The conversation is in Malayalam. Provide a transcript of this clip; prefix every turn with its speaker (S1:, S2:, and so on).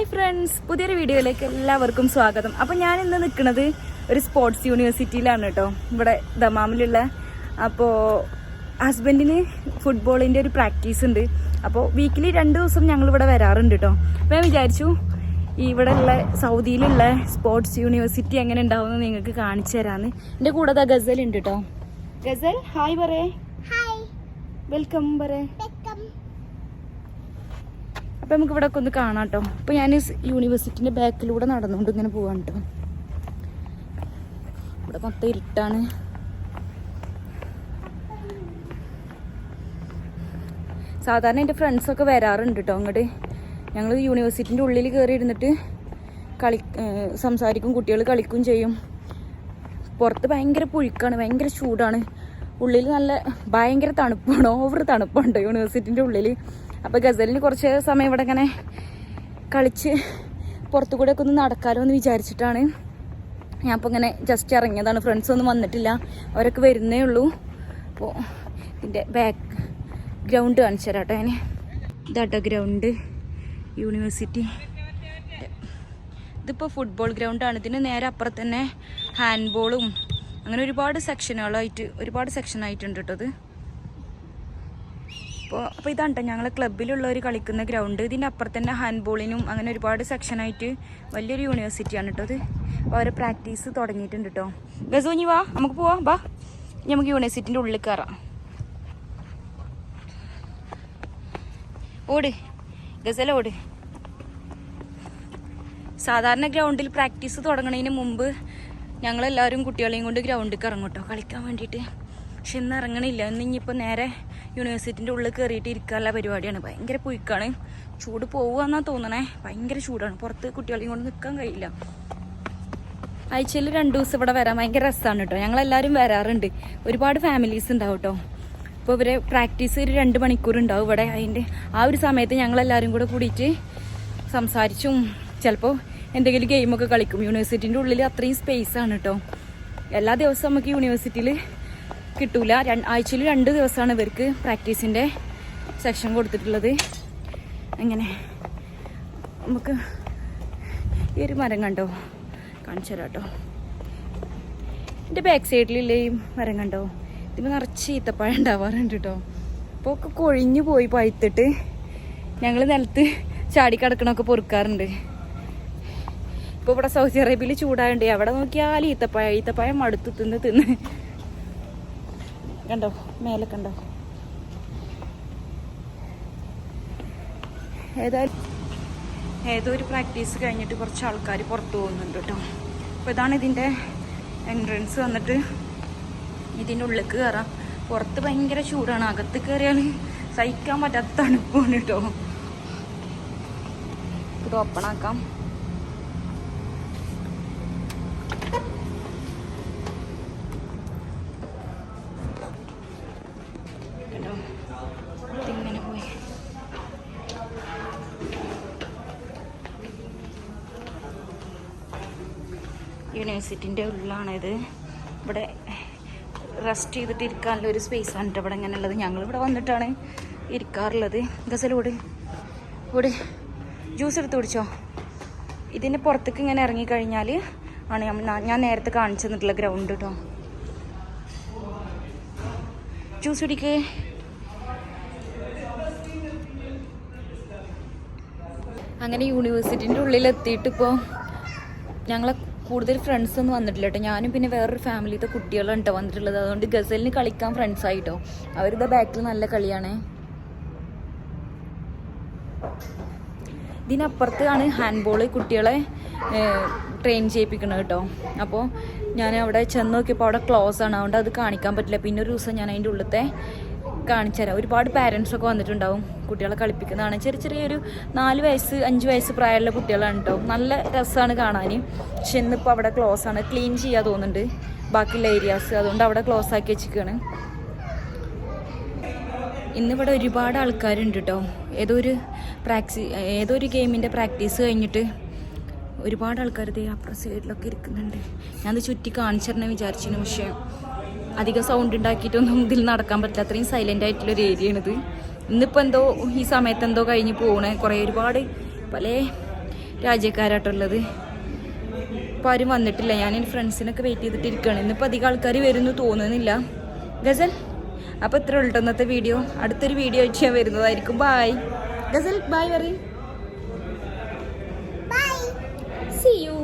S1: ഹായ് ഫ്രണ്ട്സ്, പുതിയൊരു വീഡിയോയിലേക്ക് എല്ലാവർക്കും സ്വാഗതം. അപ്പോൾ ഞാൻ ഇന്ന് നിൽക്കുന്നത് ഒരു സ്പോർട്സ് യൂണിവേഴ്സിറ്റിയിലാണ് കേട്ടോ, ഇവിടെ ദമാമിലുള്ള. അപ്പോൾ ഹസ്ബൻഡിന് ഫുട്ബോളിൻ്റെ ഒരു പ്രാക്ടീസ് ഉണ്ട്. അപ്പോൾ വീക്കിലി 2 ദിവസം ഞങ്ങളിവിടെ വരാറുണ്ട് കേട്ടോ. അപ്പോൾ ഞാൻ വിചാരിച്ചു ഇവിടെ ഉള്ള സൗദിയിലുള്ള സ്പോർട്സ് യൂണിവേഴ്സിറ്റി എങ്ങനെ ഉണ്ടാവുമെന്ന് നിങ്ങൾക്ക് കാണിച്ചു തരാമെന്ന്. എൻ്റെ കൂടെ ഗസൽ ഉണ്ട് കേട്ടോ. ഗസൽ ഹായ് പറയേ. വെൽക്കം പറയേ. അപ്പം നമുക്ക് ഇവിടെ ഒക്കെ ഒന്ന് കാണാം കേട്ടോ. അപ്പോൾ ഞാൻ യൂണിവേഴ്സിറ്റിൻ്റെ ബാക്കിലൂടെ നടന്നുകൊണ്ട് ഇങ്ങനെ പോവാണ് കേട്ടോ. ഇവിടെ മൊത്തം ഇരുട്ടാണ്. സാധാരണ എൻ്റെ ഫ്രണ്ട്സൊക്കെ വരാറുണ്ട് കേട്ടോ അങ്ങോട്ട്. ഞങ്ങൾ യൂണിവേഴ്സിറ്റിൻ്റെ ഉള്ളിൽ കയറി ഇരുന്നിട്ട് സംസാരിക്കും, കുട്ടികൾ കളിക്കും ചെയ്യും. പുറത്ത് ഭയങ്കര പുഴുക്കാണ്, ഭയങ്കര ചൂടാണ്. ഉള്ളിൽ നല്ല ഭയങ്കര തണുപ്പാണ്, ഓവർ തണുപ്പുണ്ട് യൂണിവേഴ്സിറ്റിൻ്റെ ഉള്ളിൽ. അപ്പോൾ ഗസലിന് കുറച്ച് സമയം ഇവിടെ ഇങ്ങനെ കളിച്ച് പുറത്തു കൂടെ ഒക്കെ ഒന്ന് നടക്കാമല്ലോ എന്ന് വിചാരിച്ചിട്ടാണ് ഞാൻ ഇപ്പോൾ ഇങ്ങനെ ജസ്റ്റ് ഇറങ്ങിയതാണ്. ഫ്രണ്ട്സൊന്നും വന്നിട്ടില്ല, അവരൊക്കെ വരുന്നേ ഉള്ളൂ. അപ്പോൾ ഇതിൻ്റെ ബാക്ക് ഗ്രൗണ്ട് കാണിച്ചു തരാം കേട്ടോ. ഞാൻ ഇതാട്ടോ ഗ്രൗണ്ട് യൂണിവേഴ്സിറ്റി. ഇതിപ്പോൾ ഫുട്ബോൾ ഗ്രൗണ്ടാണ്. ഇതിന് നേരെ അപ്പുറത്ത് തന്നെ ഹാൻഡ് ബോളും അങ്ങനെ ഒരുപാട് സെക്ഷനായിട്ടുണ്ട് കേട്ടോ ഇത്. അപ്പോൾ ഇതാണ് കേട്ടോ ഞങ്ങളെ ക്ലബ്ബിലുള്ളവർ കളിക്കുന്ന ഗ്രൗണ്ട്. ഇതിൻ്റെ അപ്പുറത്ത് തന്നെ ഹാൻഡ് ബോളിനും അങ്ങനെ ഒരുപാട് സെക്ഷനായിട്ട് വലിയൊരു യൂണിവേഴ്സിറ്റിയാണ് കേട്ടോ ഇത്. അപ്പോൾ അവർ പ്രാക്ടീസ് തുടങ്ങിയിട്ടുണ്ട് കേട്ടോ. ഗസൂഞ്ഞി വാ, നമുക്ക് പോവാം. ബാ, നമുക്ക് യൂണിവേഴ്സിറ്റിൻ്റെ ഉള്ളിൽ കയറാം. ഓട് ഗസല ഓട്. സാധാരണ ഗ്രൗണ്ടിൽ പ്രാക്ടീസ് തുടങ്ങുന്നതിന് മുമ്പ് ഞങ്ങളെല്ലാവരും കുട്ടികളെയും കൊണ്ട് ഗ്രൗണ്ടിൽ ഇറങ്ങും കേട്ടോ കളിക്കാൻ വേണ്ടിയിട്ട്. പക്ഷെ ഇന്ന് ഇറങ്ങണില്ല. ഇനിയിപ്പോൾ നേരെ യൂണിവേഴ്സിറ്റിൻ്റെ ഉള്ളിൽ കയറിയിട്ട് ഇരിക്കാനുള്ള പരിപാടിയാണ്. ഭയങ്കര പുഴുക്കാണ്, ചൂട് പോവുകയെന്നാണ് തോന്നണേ. ഭയങ്കര ചൂടാണ്, പുറത്ത് കുട്ടികളെയും കൊണ്ട് നിൽക്കാൻ കഴിയില്ല. ആഴ്ചയിൽ 2 ദിവസം ഇവിടെ വരാൻ ഭയങ്കര രസമാണ് കേട്ടോ. ഞങ്ങളെല്ലാവരും വരാറുണ്ട്. ഒരുപാട് ഫാമിലീസ് ഉണ്ടാവും കേട്ടോ. അപ്പോൾ ഇവരെ പ്രാക്ടീസ് ഒരു 2 മണിക്കൂർ ഉണ്ടാവും ഇവിടെ. അതിൻ്റെ ആ ഒരു സമയത്ത് ഞങ്ങളെല്ലാവരും കൂടെ കൂടിയിട്ട് സംസാരിച്ചും ചിലപ്പോൾ എന്തെങ്കിലും ഗെയിമൊക്കെ കളിക്കും. യൂണിവേഴ്സിറ്റിൻ്റെ ഉള്ളിൽ അത്രയും സ്പേസാണ് കേട്ടോ. എല്ലാ ദിവസവും നമുക്ക് യൂണിവേഴ്സിറ്റിയിൽ കിട്ടൂല. ആഴ്ചയിൽ 2 ദിവസമാണ് ഇവർക്ക് പ്രാക്ടീസിൻ്റെ സെക്ഷൻ കൊടുത്തിട്ടുള്ളത്. അങ്ങനെ നമുക്ക് ഈ ഒരു മരം കണ്ടോ, കാണിച്ചു തരാം കേട്ടോ. എൻ്റെ ബാക്ക് സൈഡിലുള്ള ഈ മരം കണ്ടോ, ഇതിപ്പോൾ നിറച്ച് ഈത്തപ്പഴം ഉണ്ടാവാറുണ്ട് കേട്ടോ. അപ്പോൾ ഒക്കെ കൊഴിഞ്ഞു പോയി പഴുത്തിട്ട് ഞങ്ങൾ നിലത്ത് ചാടിക്കിടക്കണമൊക്കെ പൊറുക്കാറുണ്ട്. ഇപ്പോൾ ഇവിടെ സൗദി അറേബ്യയിൽ ചൂടായുണ്ട്. എവിടെ നോക്കിയാലും ഈത്തപ്പഴം മടുത്ത് തിന്ന് കണ്ടോ, മേലെ കണ്ടോ. ഏതോ ഒരു പ്രാക്ടീസ് കഴിഞ്ഞിട്ട് കുറച്ച് ആൾക്കാർ പുറത്തു പോകുന്നുണ്ട് കേട്ടോ. അപ്പോൾ ഇതാണ് ഇതിൻ്റെ എൻട്രൻസ്. വന്നിട്ട് ഇതിൻ്റെ ഉള്ളിലേക്ക് കയറാം. പുറത്ത് ഭയങ്കര ചൂടാണ്, അകത്ത് കയറിയാൽ സഹിക്കാൻ പറ്റാത്ത തണുപ്പാണ് കേട്ടോ. ഇത് ഓപ്പണാക്കാം. ഇങ്ങനെ പോയി യൂണിവേഴ്സിറ്റിൻ്റെ ഉള്ളിലാണിത്. ഇവിടെ റെസ്റ്റ് ചെയ്തിട്ട് ഇരിക്കാനുള്ള ഒരു സ്പേസാണ് കേട്ടോ ഇവിടെ ഇങ്ങനെ ഉള്ളത്. ഞങ്ങളിവിടെ വന്നിട്ടാണ് ഇരിക്കാറുള്ളത്. ഗസലോട് ഓട്, ജ്യൂസ് എടുത്ത് കുടിച്ചോ. ഇതിൻ്റെ പുറത്തേക്ക് ഇങ്ങനെ ഇറങ്ങിക്കഴിഞ്ഞാൽ ആണ് ഞാൻ നേരത്തെ കാണിച്ചു തന്നിട്ടുള്ള ഗ്രൗണ്ട് കേട്ടോ. ജ്യൂസ് കുടിക്കേ. അങ്ങനെ യൂണിവേഴ്സിറ്റിൻ്റെ ഉള്ളിലെത്തിയിട്ട് ഇപ്പോൾ ഞങ്ങളെ കൂടുതൽ ഫ്രണ്ട്സൊന്നും വന്നിട്ടില്ല കേട്ടോ. ഞാനും പിന്നെ വേറൊരു ഫാമിലിത്തെ കുട്ടികളാണ് കേട്ടോ വന്നിട്ടുള്ളത്. അതുകൊണ്ട് ഗസലിന് കളിക്കാൻ ഫ്രണ്ട്സായിട്ടോ. അവരുടെ ബാക്കിൽ നല്ല കളിയാണ്. ഇതിനപ്പുറത്താണ് ഹാൻഡ് ബോൾ കുട്ടികളെ ട്രെയിൻ ചെയ്യിപ്പിക്കുന്നത് കേട്ടോ. അപ്പോൾ ഞാൻ അവിടെ ചെന്ന് നോക്കിയപ്പോൾ അവിടെ ക്ലോസ് ആണ്, അതുകൊണ്ട് അത് കാണിക്കാൻ പറ്റില്ല. പിന്നെ ഒരു ദിവസം ഞാൻ അതിൻ്റെ ഉള്ളിലത്തെ കാണിച്ചു തരാം. ഒരുപാട് പാരൻസൊക്കെ വന്നിട്ടുണ്ടാവും, കുട്ടികളെ കളിപ്പിക്കുന്നതാണ്. ചെറിയൊരു 4 വയസ്സ് 5 വയസ്സ് പ്രായമുള്ള കുട്ടികളാണ് കേട്ടോ. നല്ല രസമാണ് കാണാൻ. പക്ഷെ ഇന്നിപ്പോൾ അവിടെ ക്ലോസ് ആണ്, ക്ലീൻ ചെയ്യാൻ തോന്നുന്നുണ്ട് ബാക്കിയുള്ള ഏരിയാസ്. അതുകൊണ്ട് അവിടെ ക്ലോസ് ആക്കി വെച്ചിരിക്കുകയാണ്. ഇന്നിവിടെ ഒരുപാട് ആൾക്കാരുണ്ട് കേട്ടോ. ഏതോ ഒരു ഗെയിമിൻ്റെ പ്രാക്ടീസ് കഴിഞ്ഞിട്ട് ഒരുപാട് ആൾക്കാർ അപ്പുറം സൈഡിലൊക്കെ ഇരിക്കുന്നുണ്ട്. ഞാനത് ചുറ്റി കാണിച്ചിരുന്നേ വിചാരിച്ചിരുന്നു, പക്ഷേ അധികം സൗണ്ട് ഉണ്ടാക്കിയിട്ടൊന്നും ഇതിൽ നടക്കാൻ പറ്റില്ല. അത്രയും സൈലൻ്റ് ആയിട്ടുള്ളൊരു ഏരിയയാണിത്. ഇന്നിപ്പോൾ എന്തോ ഈ സമയത്ത് എന്തോ കഴിഞ്ഞ് പോകണേ. ഒരുപാട് പല രാജ്യക്കാരായിട്ടുള്ളത്. ഇപ്പോൾ ആരും വന്നിട്ടില്ല. ഞാൻ എൻ്റെ ഫ്രണ്ട്സിനൊക്കെ വെയിറ്റ് ചെയ്തിട്ടിരിക്കുകയാണ്. ഇന്നിപ്പോൾ അധികം ആൾക്കാർ വരുമെന്ന് തോന്നുന്നില്ല. ഗസൽ, അപ്പോൾ ഇത്ര ഉള്ളൂ ഇന്നത്തെ വീഡിയോ. അടുത്തൊരു വീഡിയോ ആയിട്ട് ഞാൻ വരുന്നതായിരിക്കും. ബായ് ഗസൽ, ബായ് പറയും. See you.